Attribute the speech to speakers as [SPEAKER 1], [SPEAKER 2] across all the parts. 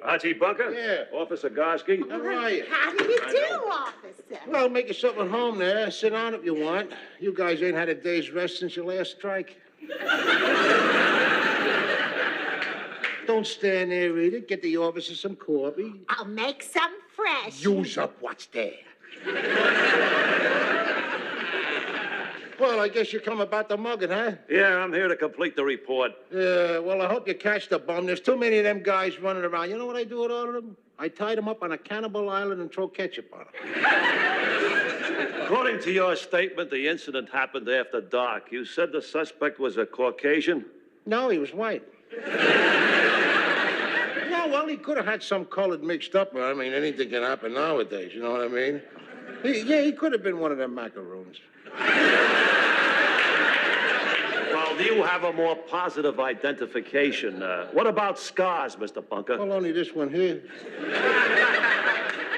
[SPEAKER 1] Archie Bunker?
[SPEAKER 2] Yeah.
[SPEAKER 1] Officer Gorsky?
[SPEAKER 2] How are you?
[SPEAKER 3] How do you do, officer?
[SPEAKER 2] Well, make yourself at home there. Sit down if you want. You guys ain't had a day's rest since your last strike. Don't stand there, Rita. Get the officer some coffee.
[SPEAKER 3] I'll make some fresh.
[SPEAKER 2] Use up what's there. Well, I guess you come about the mugging, huh?
[SPEAKER 1] Yeah, I'm here to complete the report.
[SPEAKER 2] Yeah, well, I hope you catch the bum. There's too many of them guys running around. You know what I do with all of them? I tie them up on a cannibal island and throw ketchup on them.
[SPEAKER 1] According to your statement, the incident happened after dark. You said the suspect was a Caucasian?
[SPEAKER 2] No, he was white. No, well, he could have had some colored mixed up. I mean, anything can happen nowadays, you know what I mean? He could have been one of them macaroons.
[SPEAKER 1] Well, do you have a more positive identification? What about scars, Mr. Bunker?
[SPEAKER 2] Well, only this one here.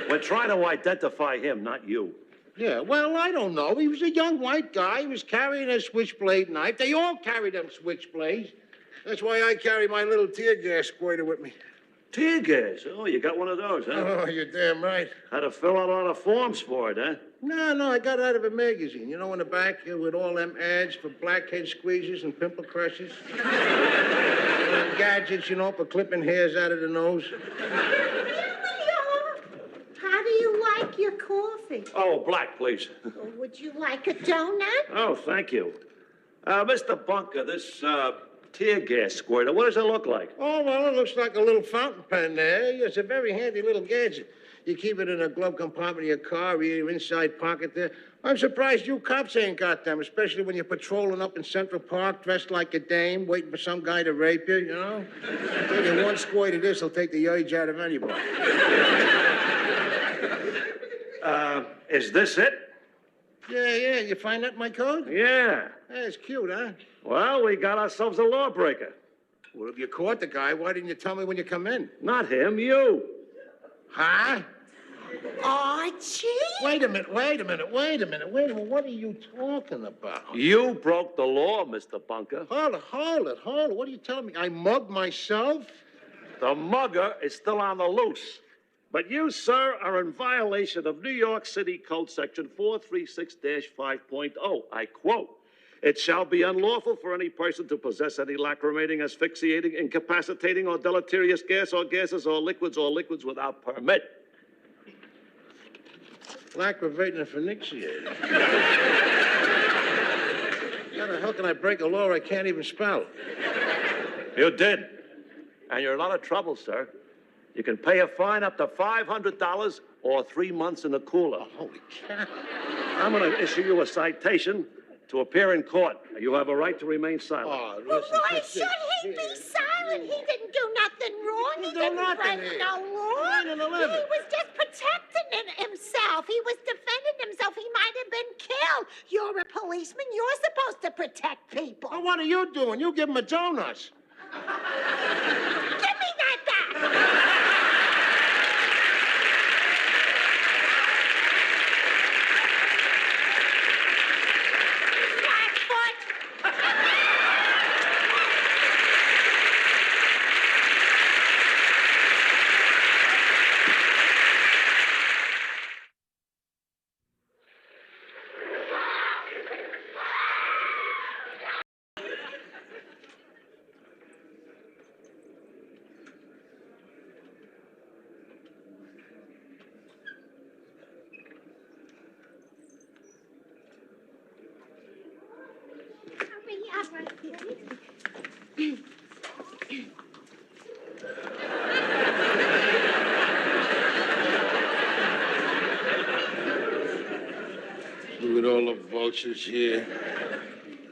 [SPEAKER 1] We're trying to identify him, not you.
[SPEAKER 2] Yeah, well, I don't know. He was a young white guy. He was carrying a switchblade knife. They all carry them switchblades. That's why I carry my little tear gas squirter with me.
[SPEAKER 1] Tear gas? Oh, you got one of those, huh?
[SPEAKER 2] Oh, you're damn right.
[SPEAKER 1] Had to fill out a lot of forms for it, huh?
[SPEAKER 2] No, I got it out of a magazine. You know, in the back here with all them ads for blackhead squeezers and pimple crushes. Gadgets, you know, for clipping hairs out of the nose.
[SPEAKER 3] How do you like your coffee?
[SPEAKER 1] Oh, black, please.
[SPEAKER 3] Would you like a donut?
[SPEAKER 1] Oh, thank you. Mr. Bunker, this tear gas squirter, what does it look like?
[SPEAKER 2] Oh, well, it looks like a little fountain pen there. It's a very handy little gadget. You keep it in a glove compartment of your car or your inside pocket there. I'm surprised you cops ain't got them, especially when you're patrolling up in Central Park dressed like a dame, waiting for some guy to rape you, you know? I tell you, one squirt of this will take the urge out of anybody.
[SPEAKER 1] Is this it?
[SPEAKER 2] Yeah, you find that in my coat?
[SPEAKER 1] Yeah.
[SPEAKER 2] That's cute, huh?
[SPEAKER 1] Well, we got ourselves a lawbreaker.
[SPEAKER 2] Well, if you caught the guy, why didn't you tell me when you come in?
[SPEAKER 1] Not him, you.
[SPEAKER 2] Huh?
[SPEAKER 3] Archie?
[SPEAKER 2] Wait a minute. What are you talking about?
[SPEAKER 1] You broke the law, Mr. Bunker.
[SPEAKER 2] Hold it. What are you telling me? I mugged myself?
[SPEAKER 1] The mugger is still on the loose. But you, sir, are in violation of New York City Code Section 436-5.0. I quote, "It shall be unlawful for any person to possess any lacrimating, asphyxiating, incapacitating, or deleterious gas or gases or liquids without permit."
[SPEAKER 2] Lactivating and phoenixiating. How the hell can I break a law I can't even spell?
[SPEAKER 1] You did. And you're in a lot of trouble, sir. You can pay a fine up to $500 or 3 months in the cooler.
[SPEAKER 2] Oh, holy cow.
[SPEAKER 1] I'm going to issue you a citation to appear in court. You have a right to remain silent.
[SPEAKER 2] Oh,
[SPEAKER 3] Well,
[SPEAKER 2] listen,
[SPEAKER 3] why should he be silent? He didn't do nothing wrong. He didn't break no law. He was just protecting himself. He was defending himself. He might have been killed. You're a policeman. You're supposed to protect people.
[SPEAKER 2] Well, what are you doing? You give him a donut.
[SPEAKER 3] Give me that back.
[SPEAKER 2] Look at all the vultures here.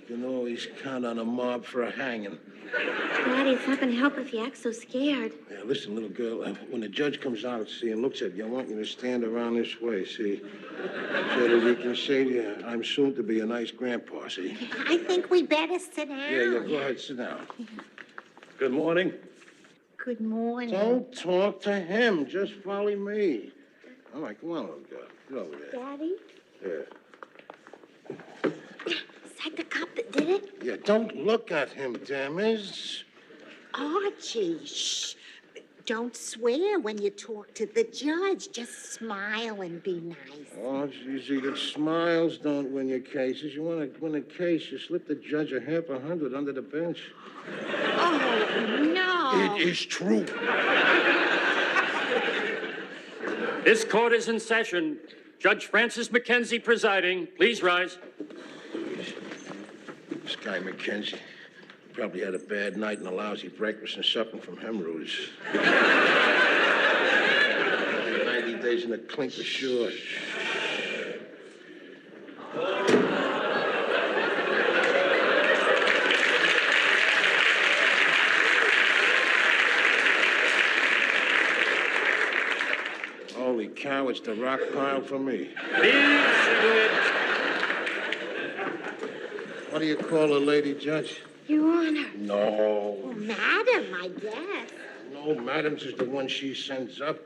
[SPEAKER 2] You can always count on a mob for a hanging.
[SPEAKER 4] Daddy, it's not going to help if you act so scared.
[SPEAKER 2] Yeah, listen, little girl, when the judge comes out, see, and looks at you, I want you to stand around this way, see? So that he can say to you, I'm soon to be a nice grandpa, see?
[SPEAKER 3] I think we better sit down.
[SPEAKER 2] Yeah, go ahead, sit down.
[SPEAKER 1] Good morning.
[SPEAKER 3] Good morning.
[SPEAKER 2] Don't talk to him, just follow me. All right, come on, little girl. Get over there.
[SPEAKER 3] Daddy?
[SPEAKER 2] Yeah.
[SPEAKER 4] Is that the cop that did it?
[SPEAKER 2] Yeah, don't look at him, damn it.
[SPEAKER 3] Archie, shh. don't swear when you talk to the judge. Just smile and be nice.
[SPEAKER 2] Oh, it's easy. The smiles don't win your cases. You want to win a case, you slip the judge a $100 under the bench.
[SPEAKER 3] Oh, no.
[SPEAKER 2] It is true.
[SPEAKER 5] This court is in session. Judge Francis McKenzie presiding. Please rise.
[SPEAKER 2] This guy, McKenzie, probably had a bad night and a lousy breakfast and suffering from hemorrhoids. 90 days in the clink for sure. Holy cow, it's the rock pile for me.
[SPEAKER 5] Please sit.
[SPEAKER 2] What do you call a lady, Judge?
[SPEAKER 4] Your Honor.
[SPEAKER 2] No.
[SPEAKER 3] Oh, madam, I guess.
[SPEAKER 2] No, Madam's is the one she sends up.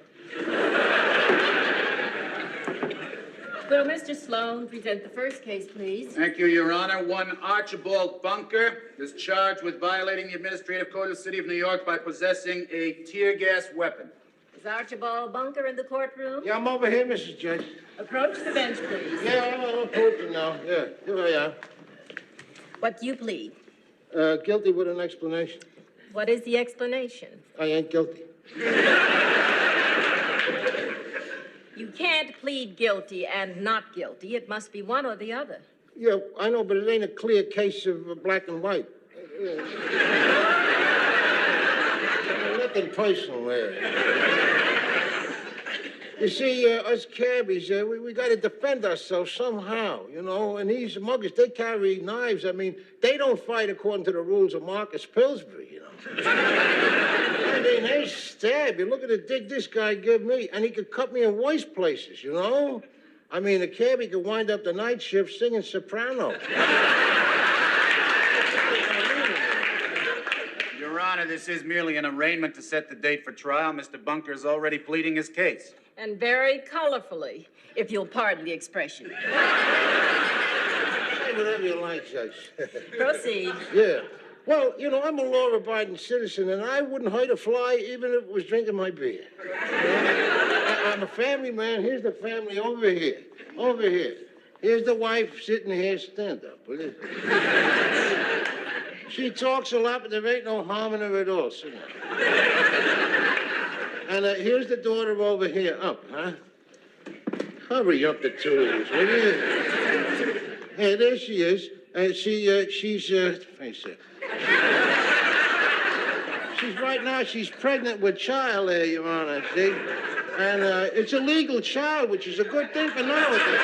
[SPEAKER 6] Will Mr. Sloan present the first case, please?
[SPEAKER 7] Thank you, Your Honor. One Archibald Bunker is charged with violating the Administrative Code of the City of New York by possessing a tear gas weapon.
[SPEAKER 6] Is Archibald Bunker in the courtroom?
[SPEAKER 2] Yeah, I'm over here, Mrs. Judge.
[SPEAKER 6] Approach the bench, please.
[SPEAKER 2] Yeah, I'm approaching now. Yeah, here I am.
[SPEAKER 6] What do you plead?
[SPEAKER 2] Guilty with an explanation.
[SPEAKER 6] What is the explanation?
[SPEAKER 2] I ain't guilty.
[SPEAKER 6] You can't plead guilty and not guilty. It must be one or the other.
[SPEAKER 2] Yeah, I know, but it ain't a clear case of black and white. Nothing personal there. You see, us cabbies, we got to defend ourselves somehow, you know, and these muggers, they carry knives. I mean, they don't fight according to the rules of Marcus Pillsbury, you know. I mean, they stab you. Look at the dig this guy give me, and he could cut me in worse places, you know. I mean, a cabbie could wind up the night shift singing soprano.
[SPEAKER 7] Your Honor, this is merely an arraignment to set the date for trial. Mr. Bunker is already pleading his case.
[SPEAKER 6] And very colorfully, if you'll pardon the expression.
[SPEAKER 2] Say whatever you like, Judge.
[SPEAKER 6] Proceed.
[SPEAKER 2] Yeah. Well, you know, I'm a law-abiding citizen, and I wouldn't hurt a fly even if it was drinking my beer. I'm a family man. Here's the family over here. Over here. Here's the wife sitting here. Stand up, will you? She talks a lot, but there ain't no harm in her at all. Sit down. And here's the daughter over here. Up, huh? Hurry up, the two of you, will you? Yeah, there she is. She's right now, she's pregnant with child there, Your Honor, see? And it's a legal child, which is a good thing for nowadays.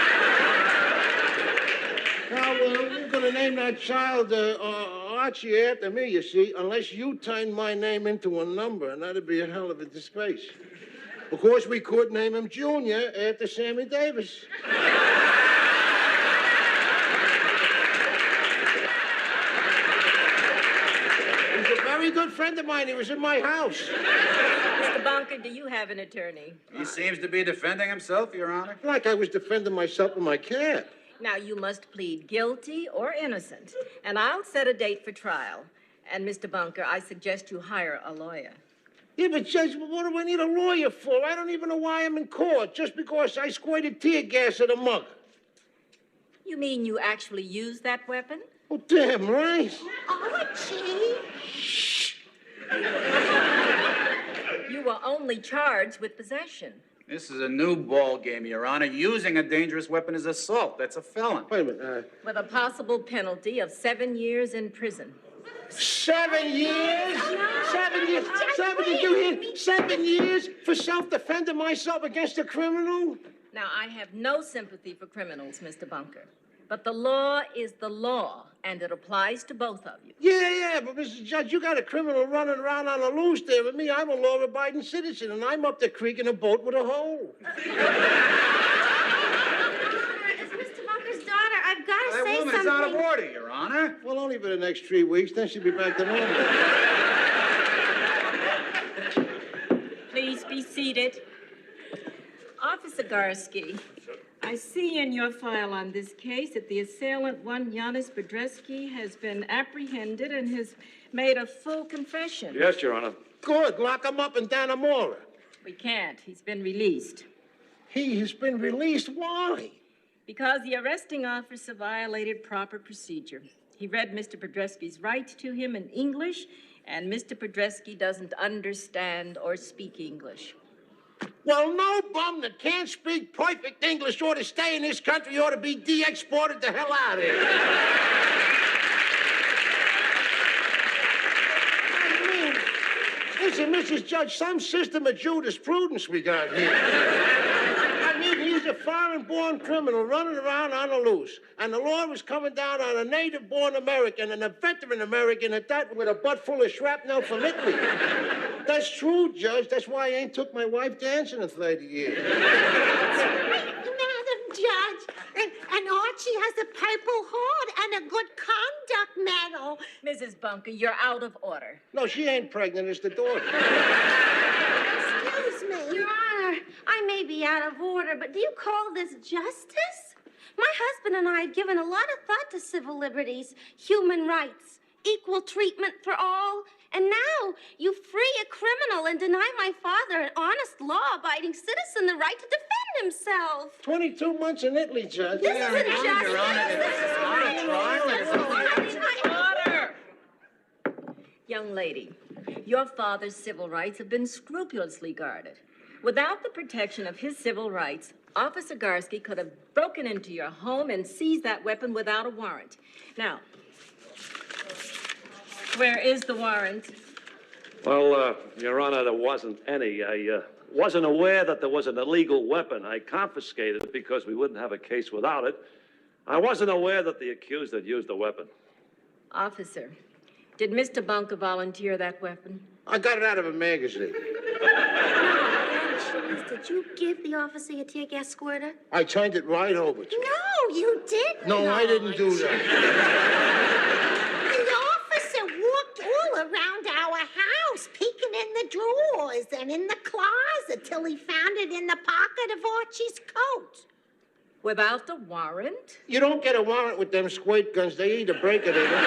[SPEAKER 2] Now, we're going to name that child Archie after me, you see, unless you turn my name into a number, and that'd be a hell of a disgrace. Of course, we could name him Junior after Sammy Davis. He's a very good friend of mine. He was in my house.
[SPEAKER 6] Mr. Bunker, do you have an attorney?
[SPEAKER 7] He seems to be defending himself, Your Honor.
[SPEAKER 2] Like I was defending myself in my cab.
[SPEAKER 6] Now, you must plead guilty or innocent, and I'll set a date for trial. And, Mr. Bunker, I suggest you hire a lawyer.
[SPEAKER 2] Yeah, but Judge, what do I need a lawyer for? I don't even know why I'm in court, just because I squirted tear gas at a mug.
[SPEAKER 6] You mean you actually used that weapon?
[SPEAKER 2] Oh, damn right.
[SPEAKER 3] Archie.
[SPEAKER 6] You were only charged with possession.
[SPEAKER 7] This is a new ball game, Your Honor. Using a dangerous weapon is assault. That's a felon.
[SPEAKER 2] Wait a minute.
[SPEAKER 6] With a possible penalty of 7 years in prison.
[SPEAKER 2] 7 years? 7 years? Did you hear? 7 years for self-defending myself against a criminal?
[SPEAKER 6] Now, I have no sympathy for criminals, Mr. Bunker. But the law is the law, and it applies to both of you.
[SPEAKER 2] Yeah, but Mr. Judge, you got a criminal running around on the loose there with me. I'm a law-abiding citizen, and I'm up the creek in a boat with a hole.
[SPEAKER 4] It's Mr. Bunker's daughter. I've got to
[SPEAKER 7] That
[SPEAKER 4] say
[SPEAKER 7] woman
[SPEAKER 4] something.
[SPEAKER 7] is out of order, Your Honor.
[SPEAKER 2] Well, only for the next 3 weeks, then she'll be back to normal.
[SPEAKER 6] Please be seated. Officer Garski, I see in your file on this case that the assailant, one Yanis Bedreski, has been apprehended and has made a full confession.
[SPEAKER 1] Yes, Your Honor.
[SPEAKER 2] Good. Lock him up in Dannemora.
[SPEAKER 6] We can't. He's been released.
[SPEAKER 2] He has been released. Why?
[SPEAKER 6] Because the arresting officer violated proper procedure. He read Mr. Podresky's rights to him in English, and Mr. Podresky doesn't understand or speak English.
[SPEAKER 2] Well, no bum that can't speak perfect English ought to stay in this country, ought to be de-exported the hell out of here. I mean, listen, Mrs. Judge, some system of jurisprudence we got here. I mean, he's a foreign-born criminal running around on the loose, and the law is coming down on a native-born American and a veteran American at that with a butt full of shrapnel from Italy. That's true, Judge. That's why I ain't took my wife dancing in 30 years.
[SPEAKER 3] Madam Judge, and Archie has a Purple Heart and a Good Conduct Medal.
[SPEAKER 6] Mrs. Bunker, you're out of order.
[SPEAKER 2] No, she ain't pregnant. It's the daughter.
[SPEAKER 3] Excuse me.
[SPEAKER 4] Your Honor, I may be out of order, but do you call this justice? My husband and I have given a lot of thought to civil liberties, human rights, equal treatment for all, and now you free a criminal and deny my father, an honest, law-abiding citizen, the right to defend himself.
[SPEAKER 2] 22 months in Italy, Judge.
[SPEAKER 4] This isn't justice. This is
[SPEAKER 6] Order! Young lady, your father's civil rights have been scrupulously guarded. Without the protection of his civil rights, Officer Garsky could have broken into your home and seized that weapon without a warrant. Now, where is the warrant?
[SPEAKER 1] Well, Your Honor, there wasn't any. I wasn't aware that there was an illegal weapon. I confiscated it because we wouldn't have a case without it. I wasn't aware that the accused had used the weapon.
[SPEAKER 6] Officer, did Mr. Bunker volunteer that weapon?
[SPEAKER 2] I got it out of a magazine.
[SPEAKER 4] Did you give the officer your tear gas squirter?
[SPEAKER 2] I turned it right over to him.
[SPEAKER 3] No, you didn't.
[SPEAKER 2] No, I didn't do that.
[SPEAKER 3] The officer walked all around our house, peeking in the drawers and in the closet till he found it in the pocket of Archie's coat.
[SPEAKER 6] Without the warrant?
[SPEAKER 2] You don't get a warrant with them squirt guns. They either break it or not.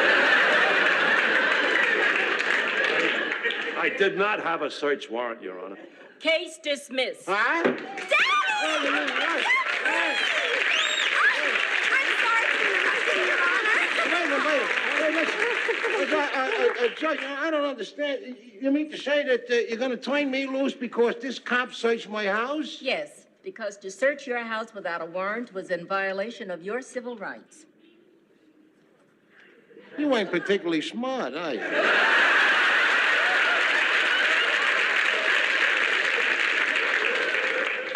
[SPEAKER 1] I did not have a search warrant, Your Honor.
[SPEAKER 6] Case dismissed.
[SPEAKER 2] Huh?
[SPEAKER 4] Daddy! I'm sorry for interrupting, Your Honor.
[SPEAKER 2] Judge, I don't understand. You mean to say that you're going to turn me loose because this cop searched my house?
[SPEAKER 6] Yes, because to search your house without a warrant was in violation of your civil rights.
[SPEAKER 2] You ain't particularly smart, are you?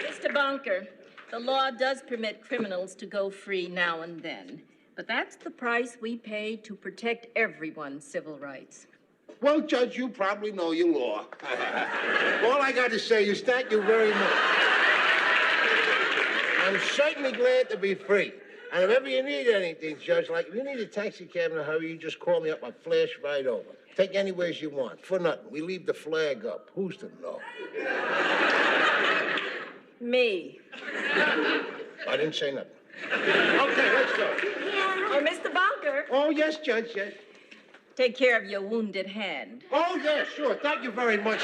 [SPEAKER 6] Mr. Bunker, the law does permit criminals to go free now and then, but that's the price we pay to protect everyone's civil rights.
[SPEAKER 2] Well, Judge, you probably know your law. All I got to say is thank you very much. I'm certainly glad to be free. And if ever you need anything, Judge, like if you need a taxi cab in a hurry, you just call me up. I'll flash right over. Take anywhere you want. For nothing. We leave the flag up. Who's to know?
[SPEAKER 6] Me.
[SPEAKER 2] I didn't say nothing. Okay, let's go.
[SPEAKER 6] Oh, Mr. Bunker,
[SPEAKER 2] Oh, yes, Judge, yes.
[SPEAKER 6] take care of your wounded hand.
[SPEAKER 2] Oh, yes, sure. Thank you very much.